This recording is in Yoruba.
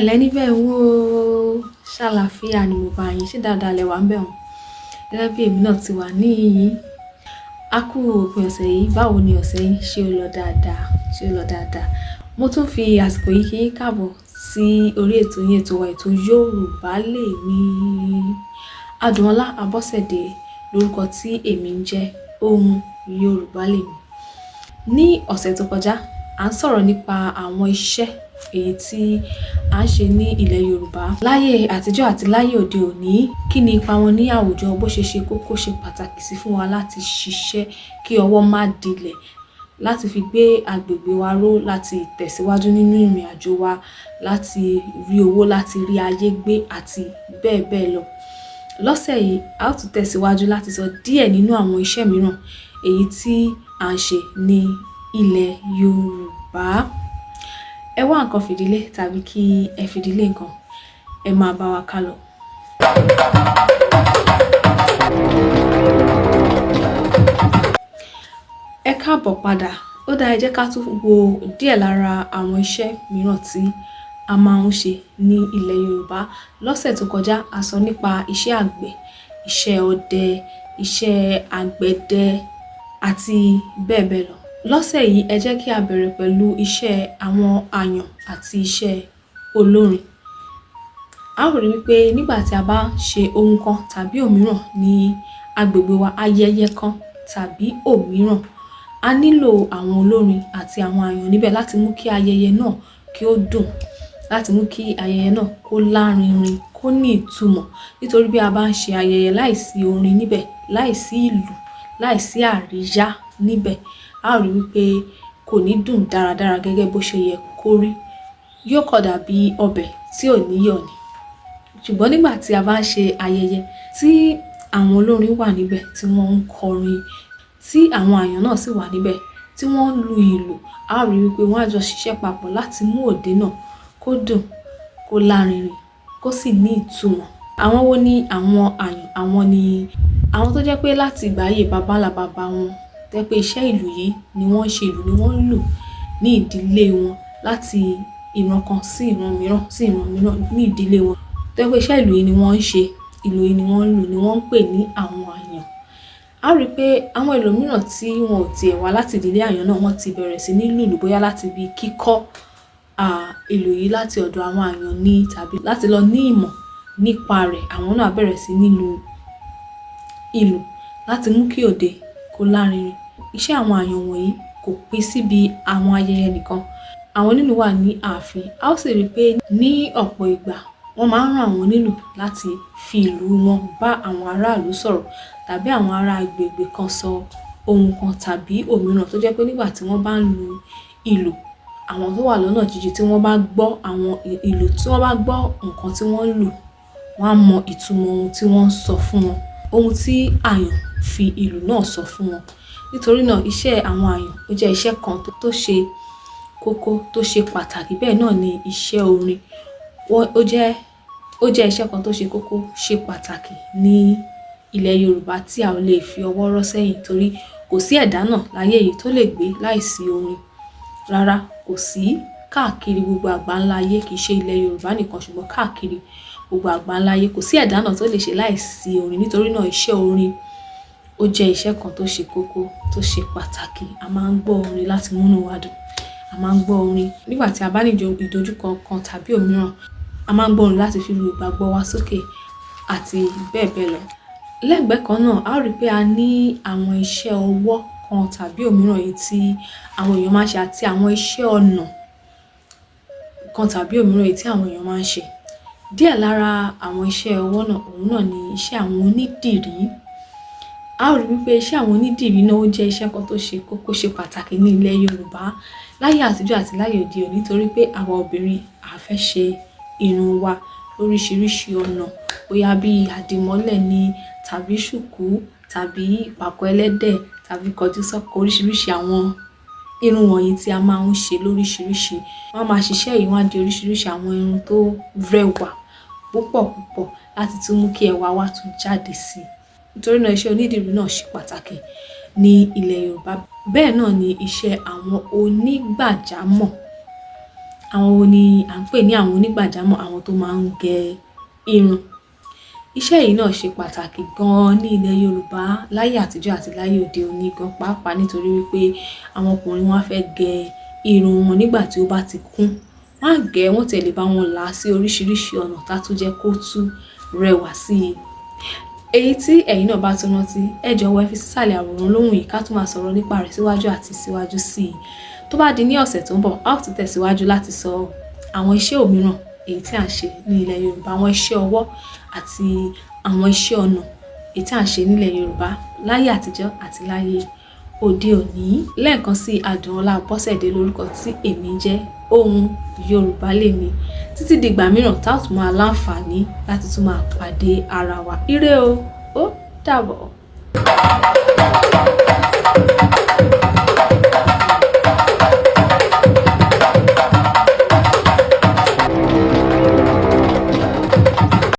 ǹlẹ́ níbẹ̀ wò ó, ṣàlàáfíà ni mo bá yín, ṣé dáadáa lẹ wà ń bẹ̀ wọ́n. Gẹ́gẹ́ bí èmi náà ti wà níyìn. A kú òpin ọ̀sẹ̀ yìí, báwo ni ọ̀sẹ̀ yín? Ṣé ó lọ dáadáa? Ṣé ó lọ dáadáa? Mo tún fi àsìkò yìí kí yín káàbọ̀ sí orí ètò yín, ètò wa, ètò Yorùbá Lèmi. Adùnọlá Abọ́sẹ̀dé lórúkọ tí èmi ń jẹ́, Ohùn Yorùbá Lèmi. Ní ọ̀sẹ̀ tó kọjá, à ń sọ̀rọ̀ nípa àwọn iṣẹ́ èyí tí a ń ṣe ní ilẹ̀ Yorùbá láyé àtijọ́ àti láyé òde òní. Kí ni ipa wọn ní àwùjọ, bó ṣe kókó, ṣe pàtàkì sí fún wa láti ṣiṣẹ́ kí ọwọ́ má dilẹ̀, láti fi gbé agbègbè wa ró, láti tẹ̀síwájú nínú ìrìn àjò wa, láti rí owó, láti rí ayé gbé àti bẹ́ẹ̀ bẹ́ẹ̀ lọ. Lọ́sẹ̀ yìí, a ó tún tẹ̀síwájú láti sọ díẹ̀ nínú àwọn iṣẹ́ mìíràn èyí tí à ń ṣe ní ilẹ̀ Yorùbá. Ẹ wá nǹkan fìdílé tàbí kí ẹ fìdílé nǹkan, ẹ máa bá wa ká lọ. Ẹ káàbọ̀ padà. Ó dáa, ẹ jẹ́ ká tún wo díẹ̀ lára àwọn iṣẹ́ mìíràn tí a máa ń ṣe ní ilẹ̀ Yorùbá. Lọ́sẹ̀ tó kọjá, a sọ nípa iṣẹ́ àgbẹ̀, iṣẹ́ ọdẹ, iṣẹ́ àgbẹ̀dẹ àti bẹ́ẹ̀ bẹ́ẹ̀ lọ. Lọ́sẹ̀ yìí, ẹ jẹ́ kí a bẹ̀rẹ̀ pẹ̀lú iṣẹ́ àwọn àyàn àti iṣẹ́ olórin. A ó rí wípé nígbà tí a bá ṣe ohun kan tàbí òmíràn ní agbègbè wa, ayẹyẹ kan tàbí òmíràn, a nílò àwọn olórin àti àwọn àyàn níbẹ̀ láti mú kí ayẹyẹ náà kí ó dùn, láti mú kí ayẹyẹ náà kó lárinrin, kó ní ìtumọ̀. Nítorí bí a bá ń ṣe ayẹyẹ láìsí orin níbẹ̀, láìsí ìlù, láìsí àríyá níbẹ̀, a ó rí wípé kò ní dùn dáradára gẹ́gẹ́ bó ṣe yẹ kó rí. Yóò kọ̀ dàbí ọbẹ̀ tí ò níyọ̀ ni. Ṣùgbọ́n nígbà tí a bá ń ṣe ayẹyẹ tí àwọn olórin wà níbẹ̀ tí wọ́n ń kọrin, tí àwọn àyàn náà sì wà níbẹ̀ tí wọ́n ń lu ìlù, a ó rí wípé wọ́n á jọ ṣiṣẹ́ papọ̀ láti mú òde náà kó dùn, kó lárinrin, kó sì ní ìtumọ̀. Àwọn wo ni àwọn àyàn? Àwọn ni àwọn tó jẹ́ pé láti ìgbà ayé bàbá ńlá bàbá wọn, tẹ́ pé iṣẹ́ ìlù yìí ni wọ́n ń ṣe, ìlù ni wọ́n ń lù ní ìdílé wọn láti ìran kan sí ìran mìíràn sí ìran mìíràn ní ìdílé wọn. Tẹ́ pé iṣẹ́ ìlù yìí ni wọ́n ń ṣe, ìlù yìí ni wọ́n ń lù, ni wọ́n ń pè ní àwọn àyàn. A rí pé àwọn ẹlòmíràn tí wọn ò tiẹ̀ wá láti ìdílé àyàn náà, wọ́n ti bẹ̀rẹ̀ sí ní lùlù, bóyá láti ibi kíkọ́ ìlù yìí láti ọ̀dọ̀ àwọn àyàn ni, tàbí láti lọ ní ìmọ̀ nípa rẹ̀. Àwọn náà bẹ̀rẹ̀ sí ní lu ìlù láti mú kí òde kó lárinrin. Iṣẹ́ àwọn àyàn wọ̀nyí kò pín síbi àwọn ayẹyẹ nìkan. Àwọn onílù wà ní ààfin. A ó sì rí pé ní ọ̀pọ̀ ìgbà wọ́n máa ń rán àwọn onílù láti fi ìlù wọn bá àwọn aráàlú sọ̀rọ̀, tàbí àwọn ará agbègbè kan sọ ohun kan tàbí òmíràn, tó jẹ́ pé nígbà tí wọ́n bá ń lu ìlù, àwọn tó wà lọ́nà jíjìn tí wọ́n bá gbọ́ àwọn ìlù, tí wọ́n bá gbọ́ nǹkan tí wọ́n ń lù, wọ́n á mọ ìtumọ̀ ohun tí wọ́n ń sọ fún wọn, ohun tí àyàn fi ìlù náà sọ fún wọn. Nítorí náà, iṣẹ́ àwọn àyàn ó jẹ́ iṣẹ́ kan tó ṣe kókó, tó ṣe pàtàkì. Bẹ́ẹ̀ náà ni iṣẹ́ orin. Ó jẹ́ iṣẹ́ kan tó ṣe kókó, ṣe pàtàkì ní ilẹ̀ Yorùbá tí a ò lè fi ọwọ́ rọ́ sẹ́yìn, torí kò sí ẹ̀dá náà láyé yìí tó lè gbé láìsí orin. Rárá, kò sí. Káàkiri gbogbo àgbáńlá ayé, kì í ṣe ilẹ̀ Yorùbá nìkan, ṣùgbọ́n káàkiri gbogbo àgbáńlá ayé, kò sí ẹ̀dá náà tó lè ṣe láìsí orin. Nítorí náà, iṣẹ́ orin ó jẹ́ iṣẹ́ kan tó ṣe kókó, tó ṣe pàtàkì. A máa ń gbọ́ orin láti múnú wa dùn. A máa ń gbọ́ orin nígbà tí a bá ní ìdojúkọ kan tàbí òmíràn. A máa ń gbọ́ orin láti fi ru ìgbàgbọ́ wa sókè àti bẹ́ẹ̀ bẹ́ẹ̀ lọ. Lẹ́gbẹ̀ẹ́ kan náà, a ó rí pé a ní àwọn iṣẹ́ ọwọ́ kan tàbí òmíràn èyí tí àwọn èèyàn máa ń ṣe, àti àwọn iṣẹ́ ọnà kan tàbí òmíràn èyí tí àwọn èèyàn máa ń ṣe. Díẹ̀ lára àwọn iṣẹ́ ọwọ́ náà, òun náà ni iṣẹ́ àwọn onídìrí. A ó rí wípé iṣẹ́ àwọn onídìrí náà ó jẹ́ iṣẹ́ kan tó ṣe kókó, ṣe pàtàkì ní ilẹ̀ Yorùbá láyé àtijọ́ àti láyé òde òní, nítorí pé àwa obìnrin a fẹ́ ṣe irun wa lóríṣiríṣi ọ̀nà, bóyá bí àdìmọ́lẹ̀ ni, tàbí ṣùkú, tàbí ìpàkọ́ ẹlẹ́dẹ̀, tàbí kọjúsọ́kọ, oríṣiríṣi àwọn irun wọ̀nyí tí a máa ń ṣe lóríṣiríṣi. Wọ́n máa ṣiṣẹ́ yìí, wọ́n á di oríṣiríṣi àwọn irun tó rẹwà púpọ̀ púpọ̀ láti tún mú kí ẹwà wa tún jáde sí i. Nítorí náà, iṣẹ́ onídìrí náà ṣe pàtàkì ní ilẹ̀ Yorùbá. Bẹ́ẹ̀ náà ni iṣẹ́ àwọn onígbàjámọ̀. Àwọn wo ni à ń pè ní àwọn onígbàjámọ̀? Àwọn tó máa ń gẹ irun. Iṣẹ́ yìí náà ṣe pàtàkì gan ní ilẹ̀ Yorùbá láyé àtijọ́ àti láyé òde òní gan pàápàá nítorí wípé àwọn ọkùnrin wọn á fẹ́ gẹ irun wọn nígbà tí ó bá ti kún. Wọ́n á gẹ̀ ẹ́, wọ́n tẹ̀lé bá wọn là á sí oríṣiríṣi ọ̀nà tá tún jẹ́ kó tún rẹwà sí i. Èyí tí ẹ̀yin náà bá tún rántí, ẹ jọ̀wọ́ ẹ fi sísàlẹ̀ àwòrán lóhùn yìí ká tún máa sọ̀rọ̀ nípa rẹ̀ síwájú àti síwájú sí i. Tó bá di ní ọ̀sẹ̀ tó ń bọ̀, a ó tún tẹ̀síwájú láti sọ àwọn iṣẹ́ òmíràn èyí tí à ń ṣe ní ilẹ̀ Yorùbá, àwọn iṣẹ́ ọwọ́ àti àwọn iṣẹ́ ọnà èyí tí à ń ṣe nílẹ̀ Yorùbá láyé àtijọ́ àti láyé òde òní. Lẹ́ẹ̀kan sí Adùnọlá Bọ́sẹ̀dé lórúkọ tí èmi jẹ́. Ohùn Yorùbá lèmi. Títí di ìgbà mìíràn tá ó tún máa láǹfààní láti tún máa pàdé ara wa. Ire o, ó dàbọ̀.